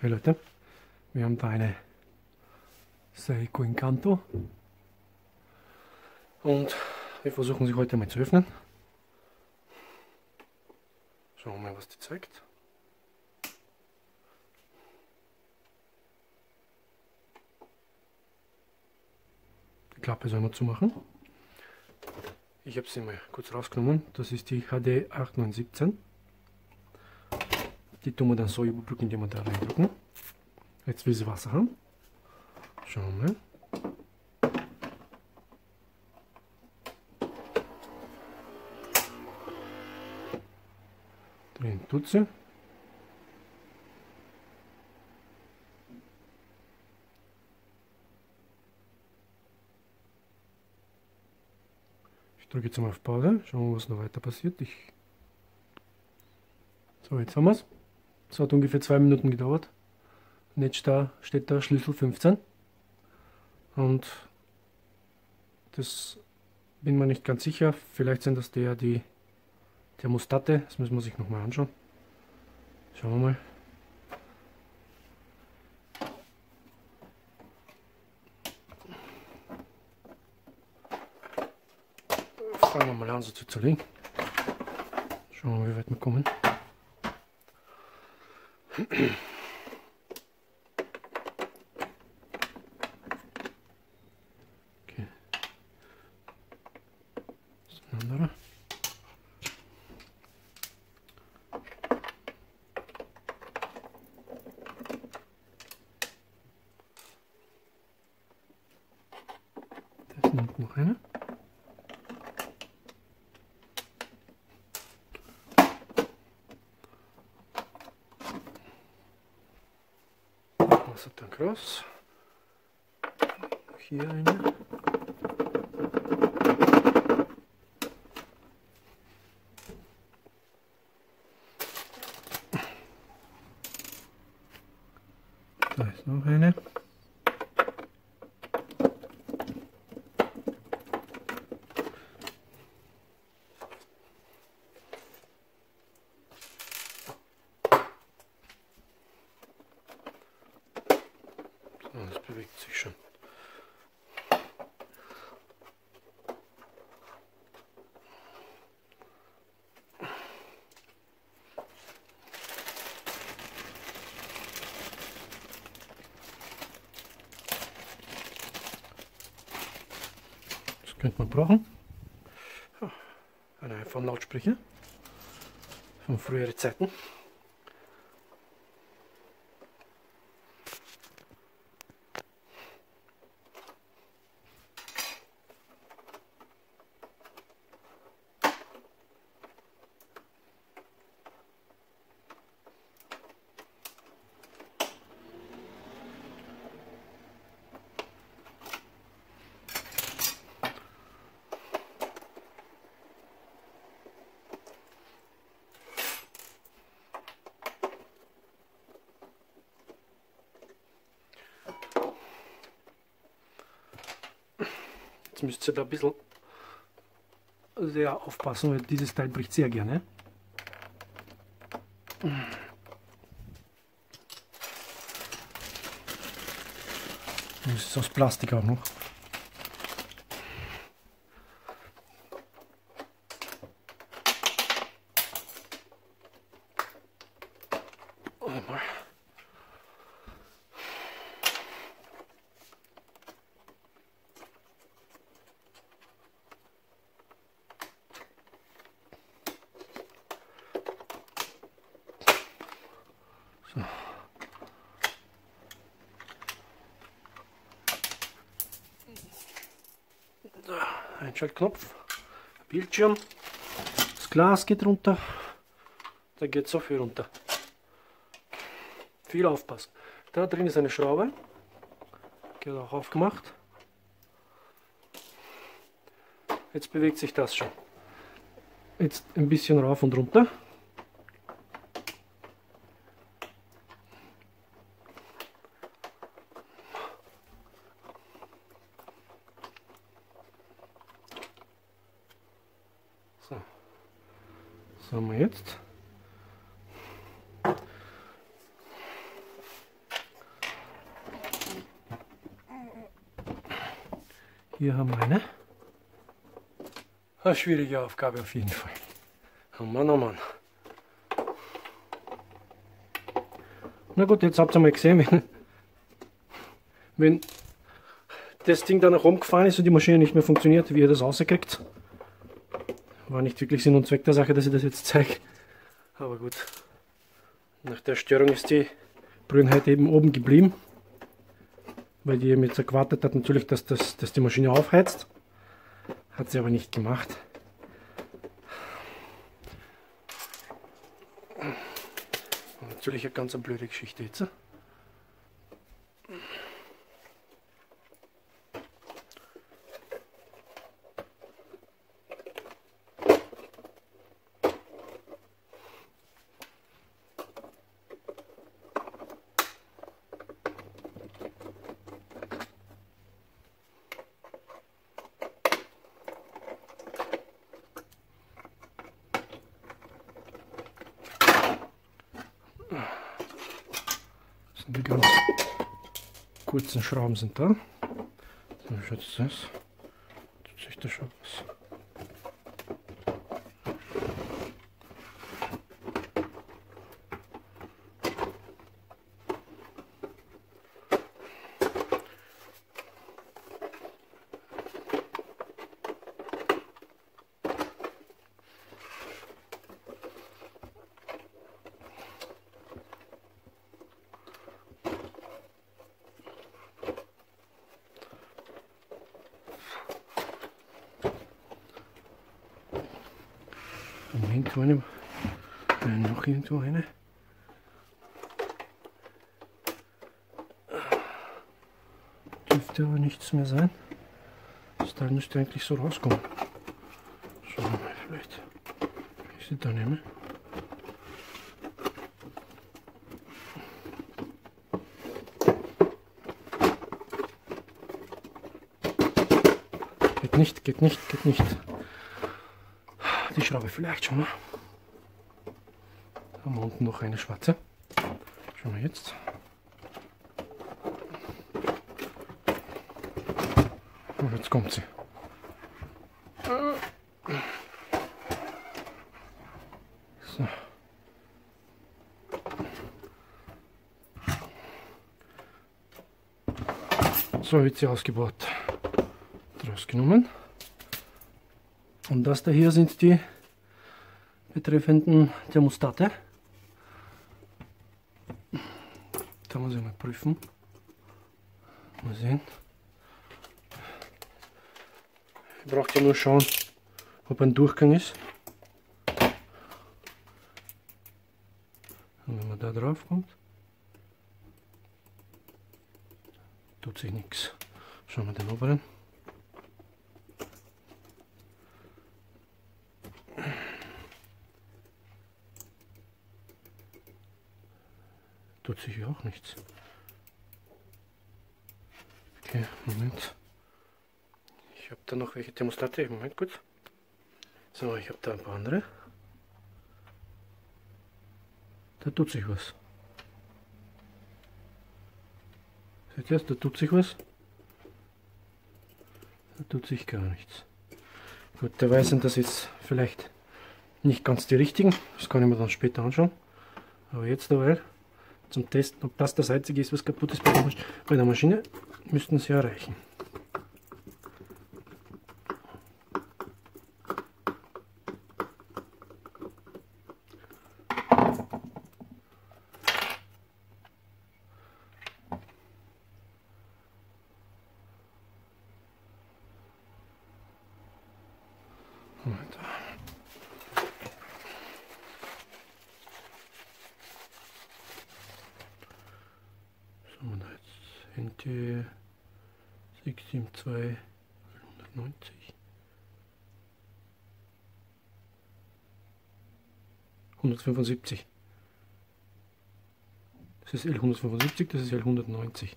Hey Leute, wir haben da eine Seiko Incanto und wir versuchen sie heute mal zu öffnen. Schauen wir mal, was die zeigt. Die Klappe soll man zumachen. Ich habe sie mal kurz rausgenommen. Das ist die HD 8917. Die tun wir dann so überbrücken, indem wir da reindrücken. Jetzt will sie Wasser haben. Schauen wir mal. Drin tut sie. Ich drücke jetzt mal auf Pause. Schauen wir, was noch weiter passiert. So, jetzt haben wir es. Es hat ungefähr 2 Minuten gedauert. Und jetzt steht da Schlüssel 15. Und das bin mir nicht ganz sicher. Vielleicht sind das die Thermostate. Das müssen wir sich nochmal anschauen. Schauen wir mal. Fangen wir mal an, so zu zerlegen. Schauen wir mal, wie weit wir kommen. Okay. Das ist ein anderer. Da ist noch einer. Dann cross. Hier eine. Da ist noch eine. Das bewegt sich schon. Das könnte man brauchen. Ein iPhone-Lautsprecher von früheren Zeiten. Jetzt müsst ihr da ein bisschen sehr aufpassen, weil dieses Teil bricht sehr gerne. Das ist aus Plastik auch noch. So. Einschaltknopf, Bildschirm, das Glas geht runter, da geht so viel runter. Viel aufpassen. Da drin ist eine Schraube, geht auch aufgemacht. Jetzt bewegt sich das schon. Jetzt ein bisschen rauf und runter. So, was haben wir jetzt? Hier haben wir eine schwierige Aufgabe auf jeden Fall. Oh Mann, oh Mann. Na gut, jetzt habt ihr mal gesehen, wenn das Ding dann nach oben gefahren ist und die Maschine nicht mehr funktioniert, wie ihr das rauskriegt. War nicht wirklich Sinn und Zweck der Sache, dass ich das jetzt zeige. Aber gut, nach der Störung ist die Brühenheit eben oben geblieben. Weil die eben jetzt gewartet hat natürlich, dass die Maschine aufheizt. Hat sie aber nicht gemacht. Und natürlich eine ganz blöde Geschichte jetzt. Die ganz kurzen Schrauben sind da. So, schaut das aus. Tut sich das schon aus. Irgendwo eine, noch irgendwo eine. Dürfte aber nichts mehr sein. Das Teil müsste eigentlich so rauskommen. Schauen wir mal, vielleicht ich sie da nehme. Geht nicht, geht nicht, geht nicht. Die Schraube vielleicht schon mal. Da haben wir unten noch eine schwarze. Schauen wir jetzt. Und jetzt kommt sie. So. So wird sie ausgebaut. Rausgenommen. Und das da hier sind die betreffenden Thermostate. Da muss ich mal prüfen. Mal sehen. Ihr braucht ja nur schauen, ob ein Durchgang ist. Und wenn man da drauf kommt, tut sich nichts. Schauen wir den oberen. Tut sich auch nichts. Okay, Moment. Ich habe da noch welche Thermostate. Moment kurz. So, ich habe da ein paar andere. Da tut sich was. Seht ihr das? Da tut sich was. Da tut sich gar nichts. Gut, dabei sind das jetzt vielleicht nicht ganz die richtigen. Das kann ich mir dann später anschauen. Aber jetzt dabei zum Testen, ob das einzige ist, was kaputt ist bei der Maschine, müssten sie erreichen. NT 672 190 175. Das ist L175, das ist L190.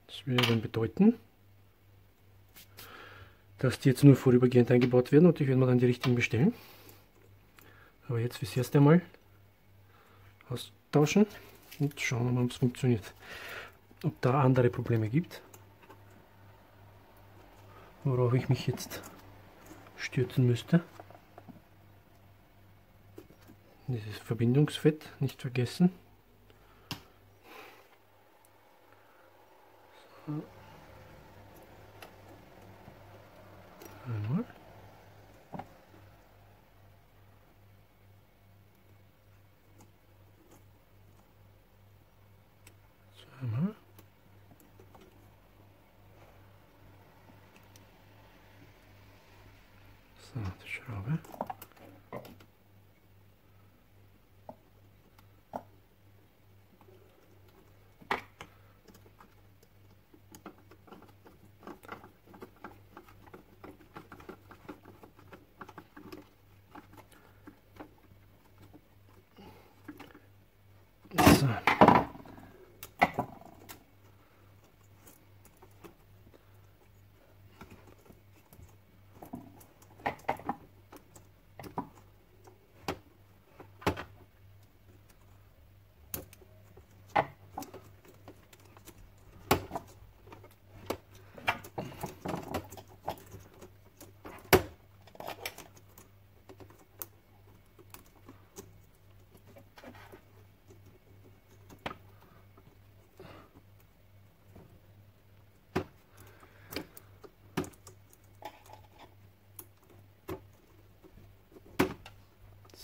Das würde dann bedeuten, dass die jetzt nur vorübergehend eingebaut werden und ich werde mir dann die richtigen bestellen. Aber jetzt fürs erste Mal austauschen und schauen, ob es funktioniert. Ob da andere Probleme gibt. worauf ich mich jetzt stürzen müsste. Dieses Verbindungsfett nicht vergessen. So. Einmal. Zweimal. So, die Schraube. So.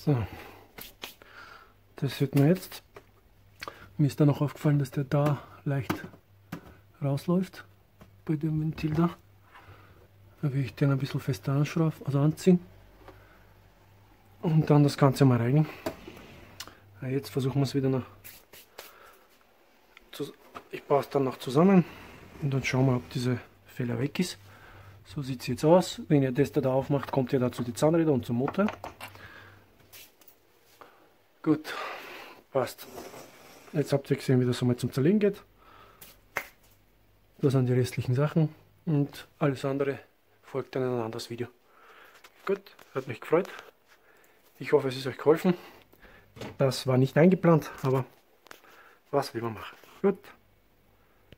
So, das sieht man jetzt. Mir ist dann noch aufgefallen, dass der da leicht rausläuft bei dem Ventil da. Da will ich den ein bisschen fester anschrauben, also anziehen. Und dann das Ganze mal reinigen. Jetzt versuchen wir es wieder noch. Ich baue es dann noch zusammen und dann schauen wir, ob dieser Fehler weg ist. So sieht es jetzt aus. Wenn ihr das da aufmacht, kommt ihr dazu die Zahnräder und zum Motor. Gut, passt. Jetzt habt ihr gesehen, wie das einmal zum Zerlegen geht. Das sind die restlichen Sachen und alles andere folgt dann in ein anderes Video. Gut, hat mich gefreut. Ich hoffe, es ist euch geholfen. Das war nicht eingeplant, aber was will man machen? Gut.